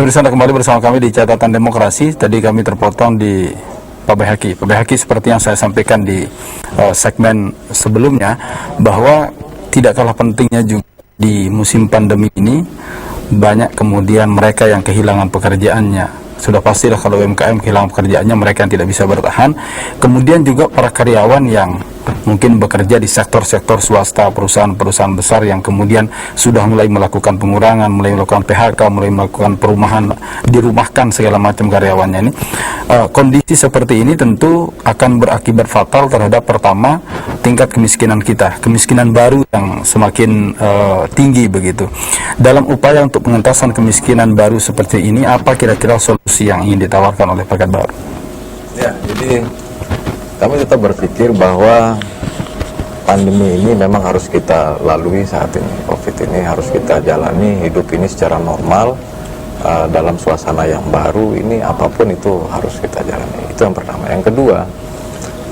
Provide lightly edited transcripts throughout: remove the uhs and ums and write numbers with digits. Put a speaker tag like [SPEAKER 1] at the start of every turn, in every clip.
[SPEAKER 1] Pemirsa, Anda kembali bersama kami di Catatan Demokrasi. Tadi kami terpotong di Pak Baihaqi. Pak Baihaqi, seperti yang saya sampaikan di segmen sebelumnya, bahwa tidak kalah pentingnya juga di musim pandemi ini, banyak kemudian mereka yang kehilangan pekerjaannya. Sudah pastilah kalau UMKM kehilangan pekerjaannya, mereka yang tidak bisa bertahan. Kemudian juga para karyawan yang mungkin bekerja di sektor-sektor swasta, perusahaan-perusahaan besar yang kemudian sudah mulai melakukan pengurangan, mulai melakukan PHK, mulai melakukan perumahan, dirumahkan segala macam karyawannya ini. Kondisi seperti ini tentu akan berakibat fatal terhadap, pertama, tingkat kemiskinan kita, kemiskinan baru yang semakin tinggi begitu. Dalam upaya untuk pengentasan kemiskinan baru seperti ini, apa kira-kira solusi yang ingin ditawarkan oleh Paket Baru?
[SPEAKER 2] Ya, jadi kami tetap berpikir bahwa pandemi ini memang harus kita lalui saat ini. COVID ini harus kita jalani, hidup ini secara normal, dalam suasana yang baru ini, apapun itu harus kita jalani. Itu yang pertama. Yang kedua,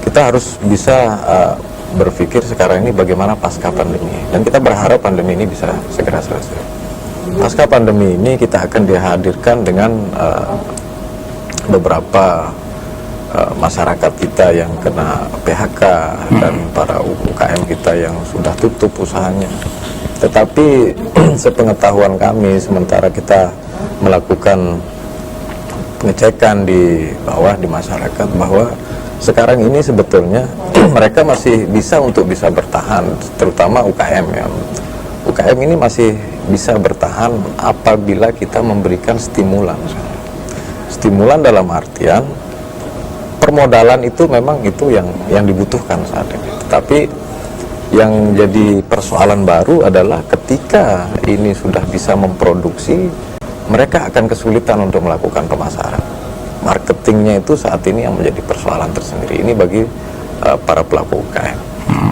[SPEAKER 2] kita harus bisa berpikir sekarang ini bagaimana pasca pandemi. Dan kita berharap pandemi ini bisa segera selesai. Pasca pandemi ini kita akan dihadirkan dengan beberapa masyarakat kita yang kena PHK dan para UKM kita yang sudah tutup usahanya. Tetapi sepengetahuan kami, sementara kita melakukan pengecekan di bawah di masyarakat, bahwa sekarang ini sebetulnya mereka masih bisa untuk bisa bertahan, terutama UKM ya. UKM ini masih bisa bertahan apabila kita memberikan stimulan. Stimulan dalam artian permodalan itu memang itu yang dibutuhkan saat ini. Tetapi yang jadi persoalan baru adalah ketika ini sudah bisa memproduksi, mereka akan kesulitan untuk melakukan pemasaran. Marketingnya itu saat ini yang menjadi persoalan tersendiri. Ini bagi para pelaku UKM.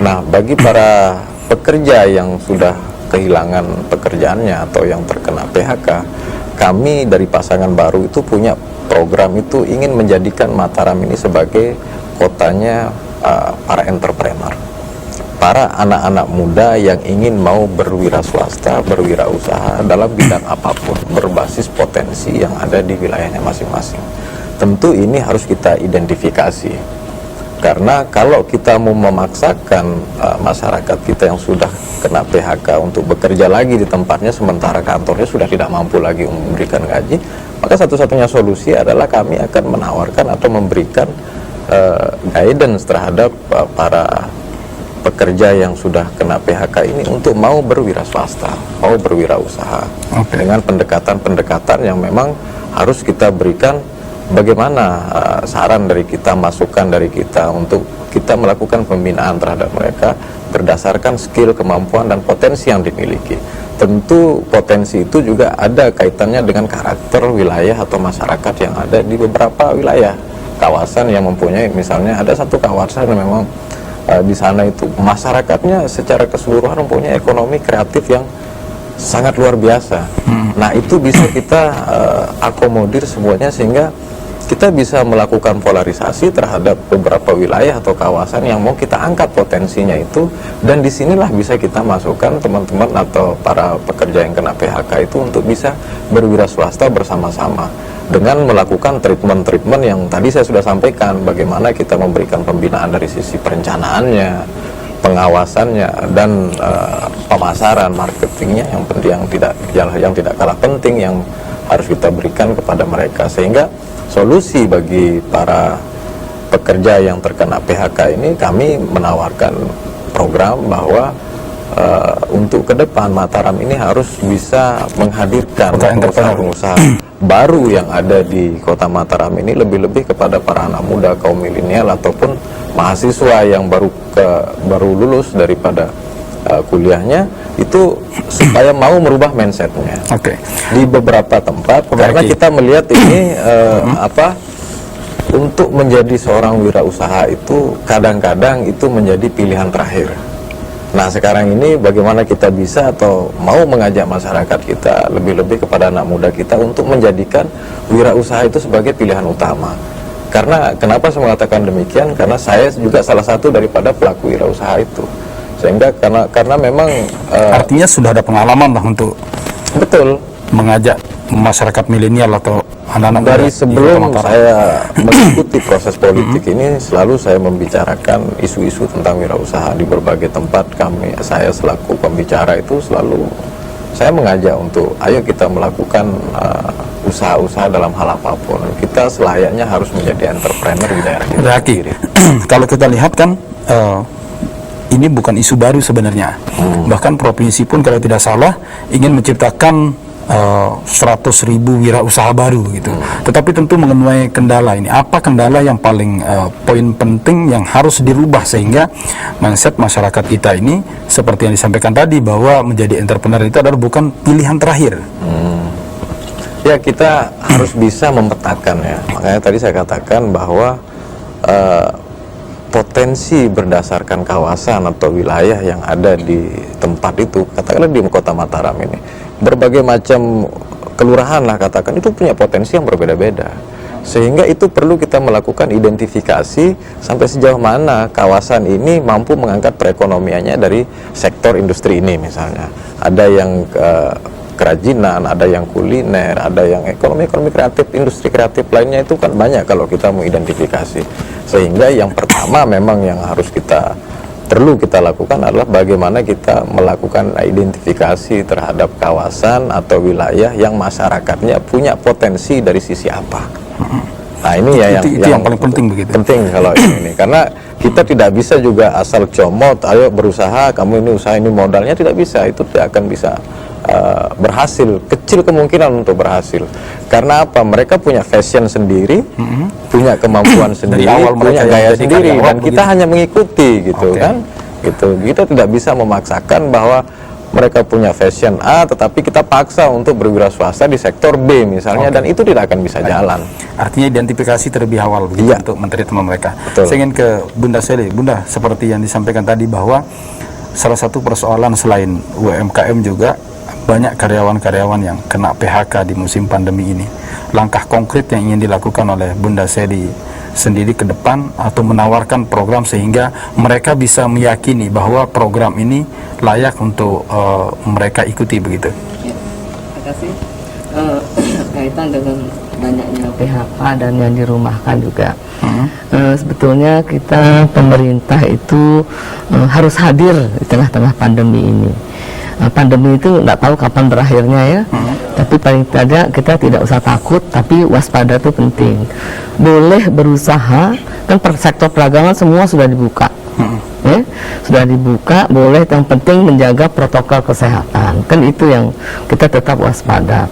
[SPEAKER 2] Nah, bagi para pekerja yang sudah kehilangan pekerjaannya atau yang terkena PHK, kami dari Pasangan Baru itu punya program itu ingin menjadikan Mataram ini sebagai kotanya para entrepreneur, para anak-anak muda yang ingin mau berwira swasta, berwirausaha dalam bidang apapun, berbasis potensi yang ada di wilayahnya masing-masing. Tentu ini harus kita identifikasi, karena kalau kita mau memaksakan masyarakat kita yang sudah kena PHK untuk bekerja lagi di tempatnya, sementara kantornya sudah tidak mampu lagi memberikan gaji, maka satu-satunya solusi adalah kami akan menawarkan atau memberikan guidance terhadap para pekerja yang sudah kena PHK ini untuk mau berwira swasta, mau berwirausaha, dengan pendekatan-pendekatan yang memang harus kita berikan. Bagaimana saran dari kita, masukan dari kita untuk kita melakukan pembinaan terhadap mereka berdasarkan skill, kemampuan, dan potensi yang dimiliki. Tentu potensi itu juga ada kaitannya dengan karakter wilayah atau masyarakat yang ada di beberapa wilayah. Kawasan yang mempunyai, misalnya ada satu kawasan yang memang di sana itu masyarakatnya secara keseluruhan mempunyai ekonomi kreatif yang sangat luar biasa. Nah, itu bisa kita akomodir semuanya sehingga kita bisa melakukan polarisasi terhadap beberapa wilayah atau kawasan yang mau kita angkat potensinya itu, dan disinilah bisa kita masukkan teman-teman atau para pekerja yang kena PHK itu untuk bisa berwira swasta bersama-sama dengan melakukan treatment-treatment yang tadi saya sudah sampaikan, bagaimana kita memberikan pembinaan dari sisi perencanaannya, pengawasannya, dan pemasaran, marketingnya yang tidak kalah penting yang harus kita berikan kepada mereka, sehingga solusi bagi para pekerja yang terkena PHK ini, kami menawarkan program bahwa untuk ke depan Mataram ini harus bisa menghadirkan pengusaha baru yang ada di kota Mataram ini, lebih-lebih kepada para anak muda, kaum milenial ataupun mahasiswa yang baru lulus daripada kuliahnya itu, supaya mau merubah mindsetnya. Di beberapa tempat, karena kita melihat ini untuk menjadi seorang wirausaha itu kadang-kadang itu menjadi pilihan terakhir. Nah, sekarang ini bagaimana kita bisa atau mau mengajak masyarakat kita, lebih-lebih kepada anak muda kita, untuk menjadikan wirausaha itu sebagai pilihan utama. Karena kenapa saya mengatakan demikian? Karena saya juga salah satu daripada pelaku wirausaha itu. Sehingga karena memang
[SPEAKER 1] artinya sudah ada pengalaman lah untuk
[SPEAKER 2] betul
[SPEAKER 1] mengajak masyarakat milenial atau anak-anak
[SPEAKER 2] Dari
[SPEAKER 1] muda di
[SPEAKER 2] sebelum
[SPEAKER 1] Kota Mataram?
[SPEAKER 2] saya mengikuti proses politik ini, selalu saya membicarakan isu-isu tentang wirausaha di berbagai tempat. Saya selaku pembicara itu selalu saya mengajak untuk ayo kita melakukan usaha-usaha dalam hal apapun. Kita selayaknya harus menjadi entrepreneur di daerah kita
[SPEAKER 1] Raki,
[SPEAKER 2] sendiri.
[SPEAKER 1] kalau kita lihat kan ini bukan isu baru sebenarnya. Bahkan provinsi pun kalau tidak salah ingin menciptakan 100.000 wirausaha baru gitu. Tetapi tentu menemui kendala ini. Apa kendala yang paling poin penting yang harus dirubah sehingga mindset masyarakat kita ini seperti yang disampaikan tadi bahwa menjadi entrepreneur itu adalah bukan pilihan terakhir.
[SPEAKER 2] Ya, kita harus bisa memetakan ya. Makanya tadi saya katakan bahwa potensi berdasarkan kawasan atau wilayah yang ada di tempat itu, katakanlah di Kota Mataram ini, berbagai macam kelurahan lah katakan, itu punya potensi yang berbeda-beda. Sehingga itu perlu kita melakukan identifikasi sampai sejauh mana kawasan ini mampu mengangkat perekonomiannya dari sektor industri ini misalnya. Ada yang kerajinan, ada yang kuliner, ada yang ekonomi kreatif, industri kreatif lainnya, itu kan banyak kalau kita mau identifikasi. Sehingga yang pertama memang yang harus perlu kita lakukan adalah bagaimana kita melakukan identifikasi terhadap kawasan atau wilayah yang masyarakatnya punya potensi dari sisi apa. Nah ini ya yang
[SPEAKER 1] paling penting begitu.
[SPEAKER 2] Penting kalau ini karena kita tidak bisa juga asal comot, ayo berusaha, kamu ini usaha ini modalnya, tidak bisa, itu tidak akan bisa berhasil, kecil kemungkinan untuk berhasil. Karena apa? Mereka punya fashion sendiri, punya kemampuan sendiri, punya gaya sendiri, dan kita hanya mengikuti gitu kan. Gitu. Kita tidak bisa memaksakan bahwa mereka punya fashion A, tetapi kita paksa untuk berwira swasta di sektor B misalnya, dan itu tidak akan bisa jalan.
[SPEAKER 1] Artinya identifikasi terlebih awal begitu untuk menteri-menteri mereka.
[SPEAKER 2] Betul.
[SPEAKER 1] Saya ingin ke Bunda Seli. Bunda, seperti yang disampaikan tadi bahwa salah satu persoalan selain UMKM juga banyak karyawan-karyawan yang kena PHK di musim pandemi ini. Langkah konkret yang ingin dilakukan oleh Bunda Seli sendiri ke depan atau menawarkan program sehingga mereka bisa meyakini bahwa program ini layak untuk mereka ikuti begitu.
[SPEAKER 3] Ya, terima kasih. Kaitan dengan banyaknya PHK dan yang dirumahkan juga. Sebetulnya kita pemerintah itu harus hadir di tengah-tengah pandemi ini. Pandemi itu nggak tahu kapan berakhirnya ya, tapi paling tidak kita tidak usah takut, tapi waspada itu penting. Boleh berusaha, kan sektor perdagangan semua sudah dibuka, ya, sudah dibuka, boleh, yang penting menjaga protokol kesehatan, kan itu yang kita tetap waspada.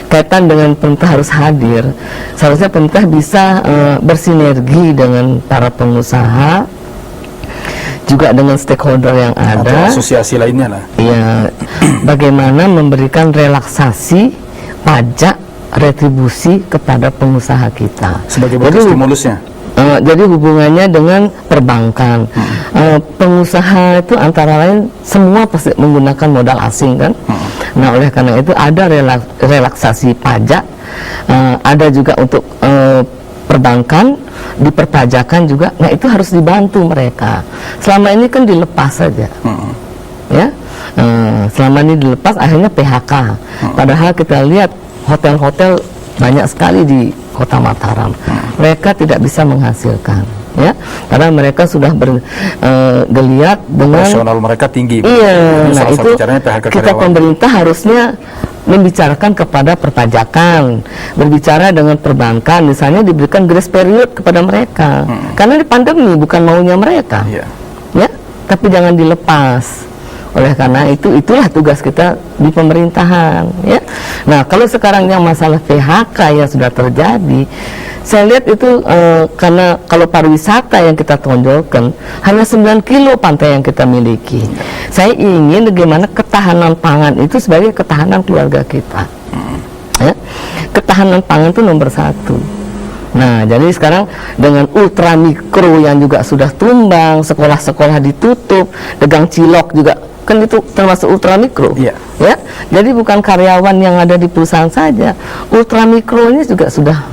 [SPEAKER 3] Kaitan dengan pemerintah harus hadir, seharusnya pemerintah bisa bersinergi dengan para pengusaha, juga dengan stakeholder yang ada,
[SPEAKER 1] atau asosiasi lainnya lah.
[SPEAKER 3] Ya, bagaimana memberikan relaksasi pajak retribusi kepada pengusaha kita
[SPEAKER 1] sebagai bentuk stimulusnya.
[SPEAKER 3] Jadi hubungannya dengan perbankan, pengusaha itu antara lain semua pasti menggunakan modal asing kan. Nah oleh karena itu ada relaksasi pajak, ada juga untuk perbankan, di perpajakan juga. Nah itu harus dibantu mereka. Selama ini kan dilepas saja, ya. Selama ini dilepas, akhirnya PHK. Padahal kita lihat hotel-hotel banyak sekali di Kota Mataram, mereka tidak bisa menghasilkan, ya, karena mereka sudah bergeliat dengan
[SPEAKER 1] operasional mereka tinggi.
[SPEAKER 3] Iya, nah
[SPEAKER 1] salah
[SPEAKER 3] itu
[SPEAKER 1] satu caranya PHK
[SPEAKER 3] kita
[SPEAKER 1] karyawan.
[SPEAKER 3] pemerintah harusnya membicarakan kepada perpajakan, berbicara dengan perbankan, misalnya diberikan grace period kepada mereka, karena di pandemi bukan maunya mereka, ya, tapi jangan dilepas. Oleh karena itulah tugas kita di pemerintahan, ya. Nah kalau sekarang yang masalah PHK yang sudah terjadi, saya lihat itu karena kalau pariwisata yang kita tonjolkan hanya 9 kilo pantai yang kita miliki. Saya ingin bagaimana ketahanan pangan itu sebagai ketahanan keluarga kita, ya. Ketahanan pangan itu nomor 1. Nah, jadi sekarang dengan ultramikro yang juga sudah tumbang, sekolah-sekolah ditutup, dagang cilok juga kan itu termasuk ultramikro, ya. Jadi bukan karyawan yang ada di perusahaan saja, ultramikro ini juga sudah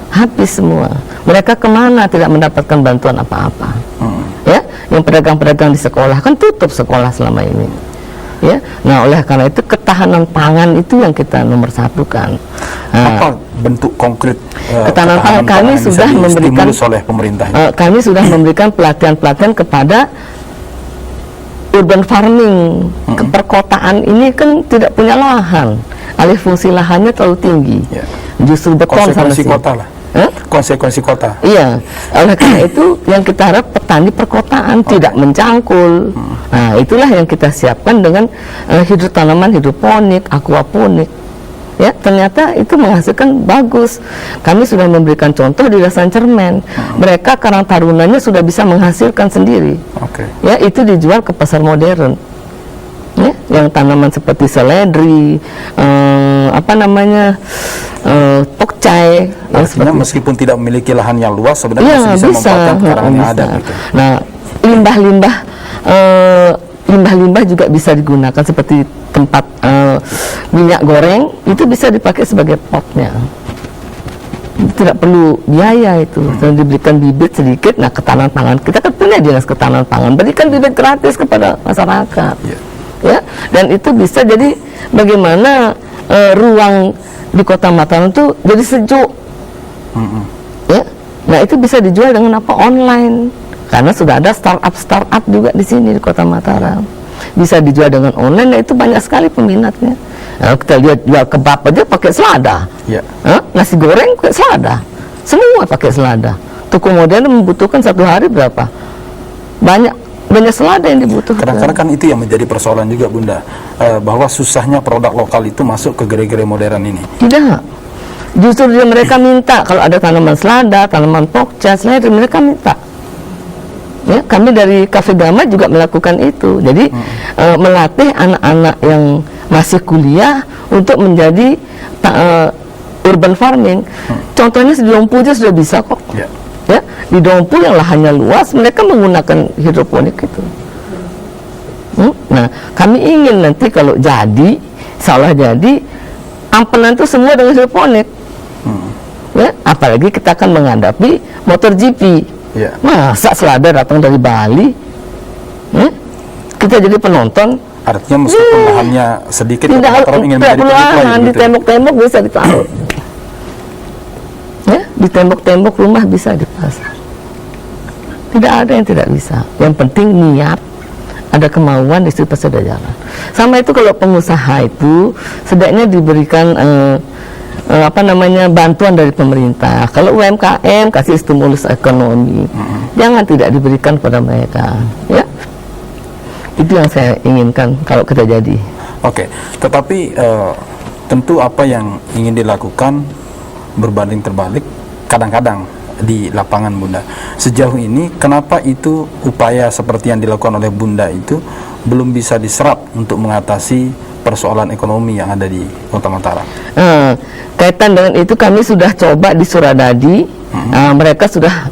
[SPEAKER 3] habis semua. Mereka kemana? Tidak mendapatkan bantuan apa-apa, ya. Yang pedagang-pedagang di sekolah kan tutup sekolah selama ini, ya. Nah oleh karena itu ketahanan pangan itu yang kita nomor 1 kan.
[SPEAKER 1] Apa bentuk konkret
[SPEAKER 3] ketahanan pangan kami
[SPEAKER 1] yang bisa
[SPEAKER 3] sudah memberikan
[SPEAKER 1] distimulus oleh pemerintah?
[SPEAKER 3] kami sudah memberikan pelatihan-pelatihan kepada urban farming. Ke perkotaan ini kan tidak punya lahan, alih fungsi lahannya terlalu tinggi, justru beton sama
[SPEAKER 1] konsekuensi kota lah. Konsekuensi kota.
[SPEAKER 3] Iya, oleh karena itu yang kita harap petani perkotaan tidak mencangkul. Nah, itulah yang kita siapkan dengan tanaman hidroponik, aquaponik. Ya, ternyata itu menghasilkan bagus. Kami sudah memberikan contoh di Desa Cermen. Mereka karang tarunanya sudah bisa menghasilkan sendiri. Ya, itu dijual ke pasar modern. Ya, yang tanaman seperti seledri, pokcai.
[SPEAKER 1] Artinya meskipun tidak memiliki lahan yang luas, sebenarnya masih bisa memanfaatkan karangan yang ada. Gitu.
[SPEAKER 3] Nah, limbah-limbah juga bisa digunakan seperti tempat minyak goreng, itu bisa dipakai sebagai potnya. Tidak perlu biaya itu. Dan diberikan bibit sedikit. Nah, ketahanan pangan kita kan punya dinas ketahanan pangan, berikan bibit gratis kepada masyarakat. Ya, dan itu bisa jadi bagaimana ruang di Kota Mataram itu jadi sejuk. Ya, nah itu bisa dijual dengan apa? Online, karena sudah ada startup juga di sini di Kota Mataram. Bisa dijual dengan online, nah itu banyak sekali peminatnya. Nah, kita lihat jual kebab aja pakai selada, nasi goreng pakai selada, semua pakai selada. Toko modern membutuhkan satu hari berapa? Banyak selada yang dibutuhkan.
[SPEAKER 1] Kadang-kadang kan itu yang menjadi persoalan juga, Bunda, bahwa susahnya produk lokal itu masuk ke gerai-gerai modern ini.
[SPEAKER 3] Tidak, justru mereka minta kalau ada tanaman selada, tanaman pokca, seledri, mereka minta. Ya, kami dari Cafe Gama juga melakukan itu. Jadi melatih anak-anak yang masih kuliah untuk menjadi urban farming. Contohnya di Dompu aja sudah bisa kok. Ya, di Dompu yang lahannya luas, mereka menggunakan hidroponik itu. Nah, kami ingin nanti kalau jadi, salah jadi, ampenan itu semua dengan hidroponik. Ya, apalagi kita akan menghadapi motor GP. Masa selada datang dari Bali? Kita jadi penonton.
[SPEAKER 1] Artinya meskipun lahannya sedikit,
[SPEAKER 3] tidak
[SPEAKER 1] ingin menjadi
[SPEAKER 3] lahan di tembok-tembok bisa ditaruh. Ya, di tembok-tembok rumah bisa dipasang. Tidak ada yang tidak bisa. Yang penting niat, ada kemauan, di situ pasti ada jalan. Sama itu kalau pengusaha itu setidaknya diberikan bantuan dari pemerintah. Kalau UMKM kasih stimulus ekonomi, jangan tidak diberikan pada mereka. Ya, itu yang saya inginkan kalau kita jadi.
[SPEAKER 1] Oke, tetapi tentu apa yang ingin dilakukan berbanding terbalik kadang-kadang di lapangan, Bunda. Sejauh ini kenapa itu upaya seperti yang dilakukan oleh Bunda itu belum bisa diserap untuk mengatasi persoalan ekonomi yang ada di Kota Mataram?
[SPEAKER 3] Kaitan dengan itu kami sudah coba di Suradadi. Mereka sudah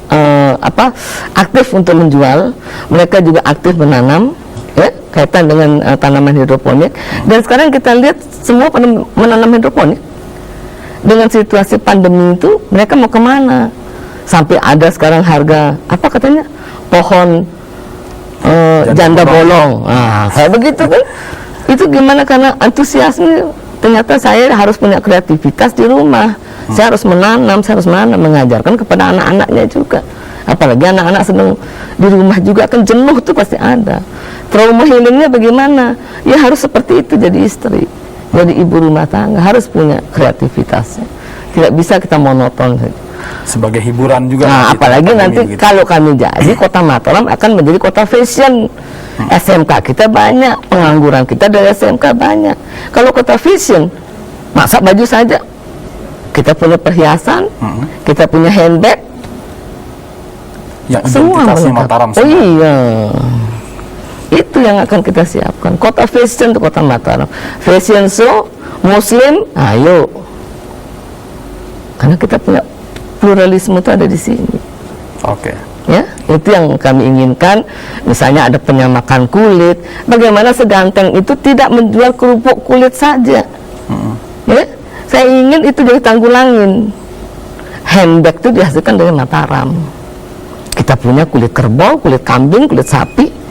[SPEAKER 3] aktif untuk menjual, mereka juga aktif menanam, ya, kaitan dengan tanaman hidroponik. Dan sekarang kita lihat semua pada menanam hidroponik. Dengan situasi pandemi itu mereka mau kemana? Sampai ada sekarang harga apa katanya pohon janda bolong. Kayak begitu kan? Itu gimana? Karena antusiasme. Ternyata saya harus punya kreativitas di rumah. Saya harus menanam, mengajarkan kepada anak-anaknya juga. Apalagi anak-anak sedang di rumah juga kan jenuh tuh pasti ada. Trauma healingnya bagaimana? Ya harus seperti itu jadi istri. Jadi ibu rumah tangga harus punya kreativitasnya. Tidak bisa kita monoton saja.
[SPEAKER 1] Sebagai hiburan juga.
[SPEAKER 3] Nah, apalagi nanti gitu. Kalau kami jadi Kota Mataram akan menjadi kota fashion. SMK kita banyak, pengangguran kita dari SMK banyak. Kalau kota fashion, masa baju saja. Kita punya perhiasan, kita punya handbag.
[SPEAKER 1] Yang
[SPEAKER 3] semua
[SPEAKER 1] Mataram.
[SPEAKER 3] Oh iya. Itu yang akan kita siapkan. Kota fashion itu Kota Mataram. Fashion show, Muslim, ayo. Karena kita punya pluralisme itu ada di sini.
[SPEAKER 1] Oke.
[SPEAKER 3] Ya, itu yang kami inginkan. Misalnya ada penyamakan kulit. Bagaimana Seganteng itu tidak menjual kerupuk kulit saja. Ya, saya ingin itu jadi Tanggulangin. Handbag itu dihasilkan dari Mataram. Kita punya kulit kerbau, kulit kambing, kulit sapi.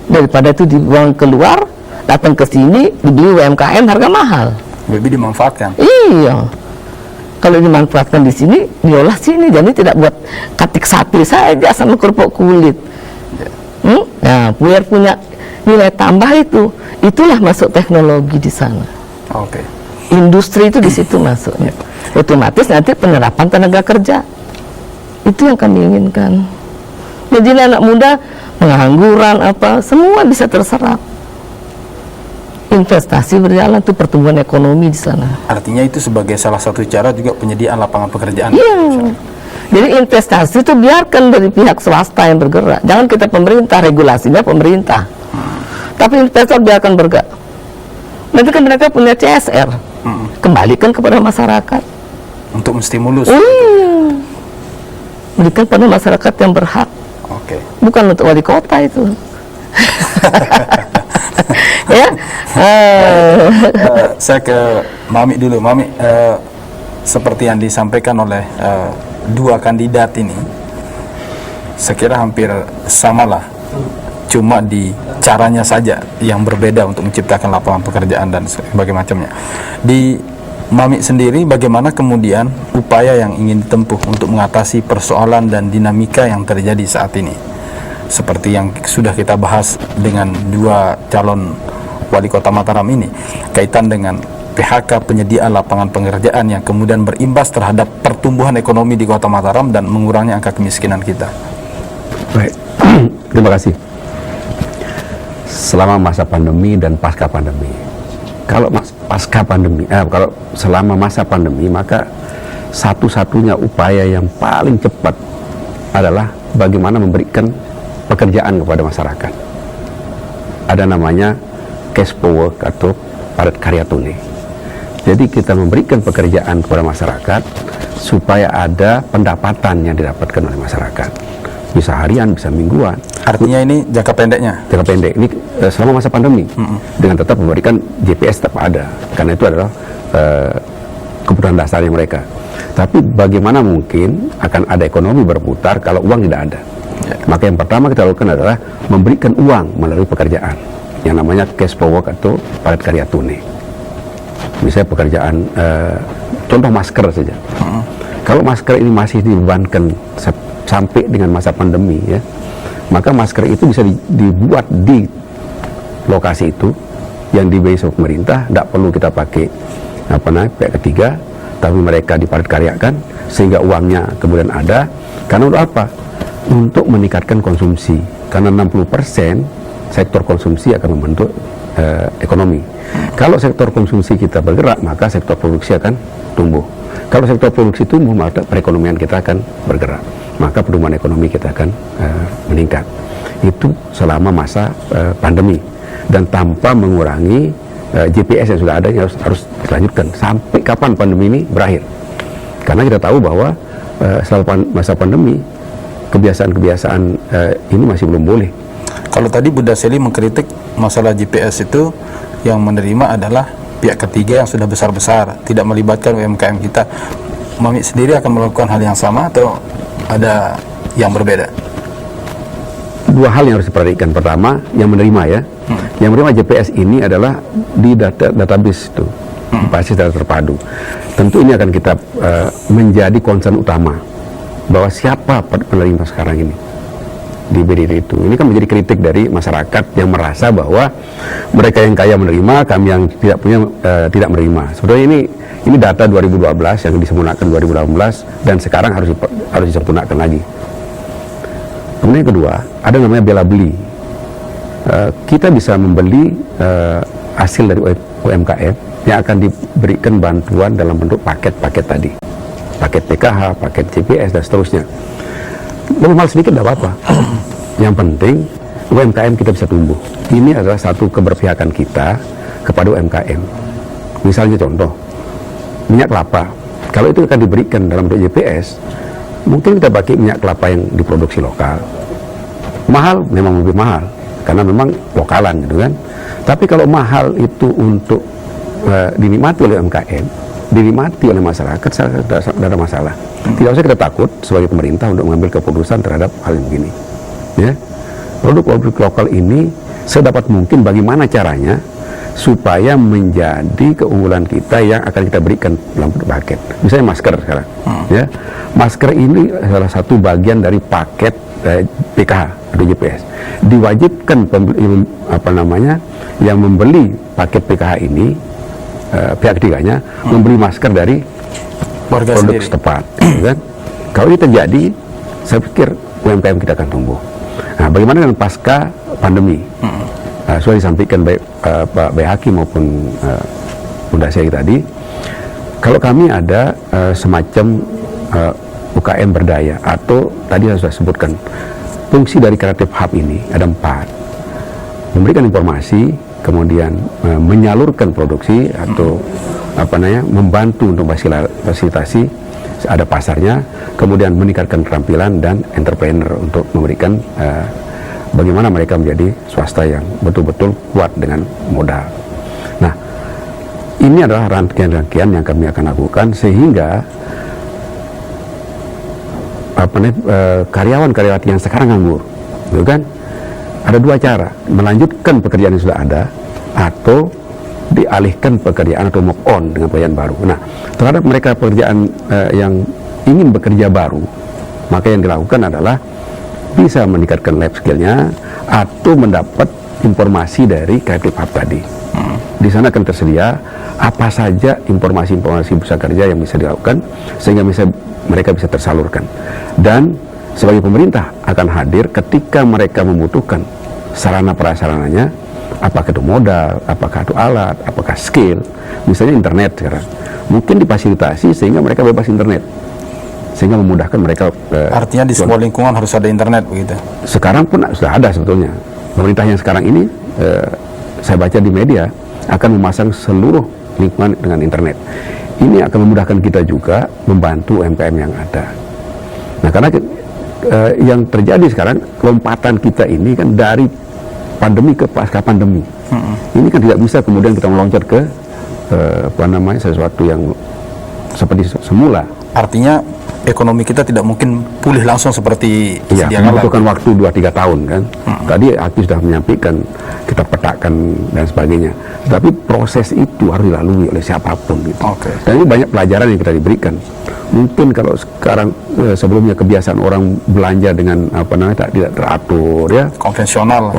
[SPEAKER 3] Daripada itu dibuang keluar, datang ke sini dibeli UMKM harga mahal.
[SPEAKER 1] Lebih dimanfaatkan.
[SPEAKER 3] Iya. Kalau dimanfaatkan di sini, diolah sini, jadi tidak buat katik sapi saja sama kerupuk kulit. Nah, biar punya nilai tambah itulah masuk teknologi di sana.
[SPEAKER 1] Oke.
[SPEAKER 3] Industri itu di situ masuknya. Otomatis nanti penerapan tenaga kerja. Itu yang kami inginkan. Jadi anak muda pengangguran semua bisa terserap. Investasi berjalan tuh, pertumbuhan ekonomi di sana.
[SPEAKER 1] Artinya itu sebagai salah satu cara juga penyediaan lapangan pekerjaan.
[SPEAKER 3] Iya. Jadi investasi itu biarkan dari pihak swasta yang bergerak. Jangan kita pemerintah, regulasinya pemerintah. Tapi investor biarkan bergerak. Nanti kan mereka punya CSR. Kembalikan kepada masyarakat.
[SPEAKER 1] Untuk menstimulus.
[SPEAKER 3] Berikan pada masyarakat yang berhak.
[SPEAKER 1] Oke.
[SPEAKER 3] Bukan untuk wali kota itu. Ya.
[SPEAKER 1] Saya ke Mami dulu. Mami, seperti yang disampaikan oleh dua kandidat ini, saya kira hampir samalah, cuma di caranya saja yang berbeda untuk menciptakan lapangan pekerjaan dan sebagainya macamnya. Di Mami sendiri, bagaimana kemudian upaya yang ingin ditempuh untuk mengatasi persoalan dan dinamika yang terjadi saat ini? Seperti yang sudah kita bahas dengan dua calon wali kota Mataram ini, kaitan dengan PHK, penyediaan lapangan pekerjaan yang kemudian berimbas terhadap pertumbuhan ekonomi di kota Mataram dan mengurangi angka kemiskinan kita.
[SPEAKER 4] Baik, terima kasih. Selama masa pandemi dan pasca pandemi, kalau kalau selama masa pandemi, maka satu-satunya upaya yang paling cepat adalah bagaimana memberikan pekerjaan kepada masyarakat. Ada namanya cash power atau padat karya tunai. Jadi kita memberikan pekerjaan kepada masyarakat supaya ada pendapatan yang didapatkan oleh masyarakat. Bisa harian, bisa mingguan.
[SPEAKER 1] Artinya ini jangka pendeknya?
[SPEAKER 4] Jangka pendek. Ini selama masa pandemi. Dengan tetap memberikan JPS tetap ada. Karena itu adalah kebutuhan dasarnya mereka. Tapi bagaimana mungkin akan ada ekonomi berputar kalau uang tidak ada? Maka yang pertama kita lakukan adalah memberikan uang melalui pekerjaan yang namanya cash power atau padat karya tunai. Misalnya pekerjaan, contoh masker saja. Kalau masker ini masih dibebankan sampai dengan masa pandemi, ya, maka masker itu bisa dibuat di lokasi itu yang dibiayai oleh pemerintah, tidak perlu kita pakai pihak ketiga, tapi mereka dipadat karyakan sehingga uangnya kemudian ada. Karena untuk apa? Untuk meningkatkan konsumsi. Karena 60% sektor konsumsi akan membentuk ekonomi. Kalau sektor konsumsi kita bergerak, maka sektor produksi akan tumbuh. Kalau sektor produksi tumbuh, maka perekonomian kita akan bergerak. Maka pertumbuhan ekonomi kita akan meningkat. Itu selama masa pandemi. Dan tanpa mengurangi JPS yang sudah ada, yang harus dilanjutkan. Sampai kapan pandemi ini berakhir? Karena kita tahu bahwa selama masa pandemi, kebiasaan-kebiasaan ini masih belum boleh.
[SPEAKER 1] Kalau tadi Bu Daseli mengkritik masalah GPS itu, yang menerima adalah pihak ketiga yang sudah besar-besar, tidak melibatkan UMKM kita. Mami sendiri akan melakukan hal yang sama atau ada yang berbeda?
[SPEAKER 4] Dua hal yang harus diperhatikan. Pertama, yang menerima, ya. Yang menerima JPS ini adalah di database itu, basis data terpadu. Tentu ini akan kita menjadi concern utama, bahwa siapa penerima sekarang ini di BDD itu. Ini kan menjadi kritik dari masyarakat yang merasa bahwa mereka yang kaya menerima, kami yang tidak punya tidak menerima. Sebenarnya ini data 2012 yang disempurnakan 2018 dan sekarang harus disempurnakan lagi. Kemudian yang kedua, ada namanya bela beli. Kita bisa membeli hasil dari UMKM yang akan diberikan bantuan dalam bentuk paket-paket tadi. Paket PKH, paket CPS, dan seterusnya. Lebih mahal sedikit tidak apa-apa. Yang penting UMKM kita bisa tumbuh. Ini adalah satu keberpihakan kita kepada UMKM. Misalnya contoh, minyak kelapa. Kalau itu akan diberikan dalam bentuk JPS, mungkin kita pakai minyak kelapa yang diproduksi lokal. Mahal, memang lebih mahal, karena memang lokalan gitu kan. Tapi kalau mahal itu untuk dinikmati oleh UMKM, dinikmati oleh masyarakat, tidak ada masalah. Tidak usah kita takut sebagai pemerintah untuk mengambil keputusan terhadap hal yang begini. Ya, produk-produk lokal ini sedapat mungkin bagaimana caranya supaya menjadi keunggulan kita yang akan kita berikan dalam paket. Misalnya masker sekarang, ya, masker ini salah satu bagian dari paket PKH atau JPS. Diwajibkan yang membeli paket PKH ini, pihak ketiganya membeli masker dari
[SPEAKER 1] Warga
[SPEAKER 4] produk
[SPEAKER 1] sendiri.
[SPEAKER 4] setempat, kan? Kalau ini terjadi, saya pikir UMKM kita akan tumbuh. Nah, bagaimana dengan pasca pandemi? Sudah disampaikan baik Pak Bayhaki maupun Bunda Syahik tadi, kalau kami ada semacam UKM berdaya, atau tadi saya sudah sebutkan fungsi dari Creative Hub ini ada 4: memberikan informasi, kemudian menyalurkan produksi atau membantu untuk fasilitasi ada pasarnya, kemudian meningkatkan keterampilan dan entrepreneur untuk memberikan bagaimana mereka menjadi swasta yang betul-betul kuat dengan modal. Nah, ini adalah rangkaian-rangkaian yang kami akan lakukan sehingga karyawan-karyawati yang sekarang nganggur, gitu kan? Ada 2 cara: melanjutkan pekerjaan yang sudah ada, atau dialihkan pekerjaan atau move on dengan pekerjaan baru. Nah, terhadap mereka pekerjaan yang ingin bekerja baru, maka yang dilakukan adalah bisa meningkatkan life skill-nya atau mendapat informasi dari Creative Hub tadi. Di sana akan tersedia apa saja informasi-informasi pusat kerja yang bisa dilakukan sehingga mereka bisa tersalurkan. Dan sebagai pemerintah akan hadir ketika mereka membutuhkan sarana prasarananya, apakah itu modal, apakah itu alat, apakah skill, misalnya internet sekarang. Mungkin difasilitasi sehingga mereka bebas internet, sehingga memudahkan mereka.
[SPEAKER 1] Artinya di semua lingkungan harus ada internet begitu?
[SPEAKER 4] Sekarang pun sudah ada sebetulnya. Pemerintah yang sekarang ini, saya baca di media, akan memasang seluruh lingkungan dengan internet. Ini akan memudahkan kita juga membantu UMKM yang ada. Nah, karena yang terjadi sekarang, lompatan kita ini kan dari pandemi ke pasca pandemi. Ini kan tidak bisa kemudian kita meloncat ke sesuatu yang seperti semula.
[SPEAKER 1] Artinya ekonomi kita tidak mungkin pulih langsung seperti
[SPEAKER 4] Iya,
[SPEAKER 1] sedia kala.
[SPEAKER 4] membutuhkan waktu 2-3 tahun kan. Tadi Aki sudah menyampaikan, kita petakan dan sebagainya. Tapi proses itu harus dilalui oleh siapapun gitu.
[SPEAKER 1] Oke.
[SPEAKER 4] Dan ini banyak pelajaran yang kita diberikan. Mungkin kalau sekarang sebelumnya kebiasaan orang belanja dengan tidak teratur ya,
[SPEAKER 1] Konvensional.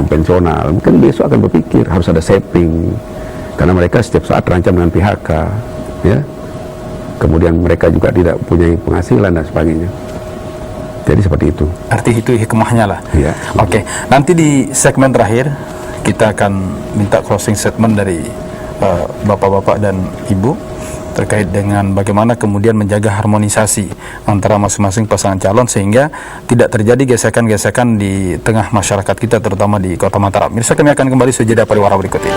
[SPEAKER 4] mungkin besok akan berpikir harus ada saving, karena mereka setiap saat terancam dengan PHK ya. Kemudian mereka juga tidak punya penghasilan dan sebagainya. Jadi seperti itu.
[SPEAKER 1] Arti itu hikmahnya lah.
[SPEAKER 4] Iya.
[SPEAKER 1] Oke, nanti di segmen terakhir kita akan minta closing statement dari bapak-bapak dan ibu terkait dengan bagaimana kemudian menjaga harmonisasi antara masing-masing pasangan calon sehingga tidak terjadi gesekan-gesekan di tengah masyarakat kita, terutama di Kota Mataram. Mirsa, kami akan kembali sejenak pariwara berikut ini.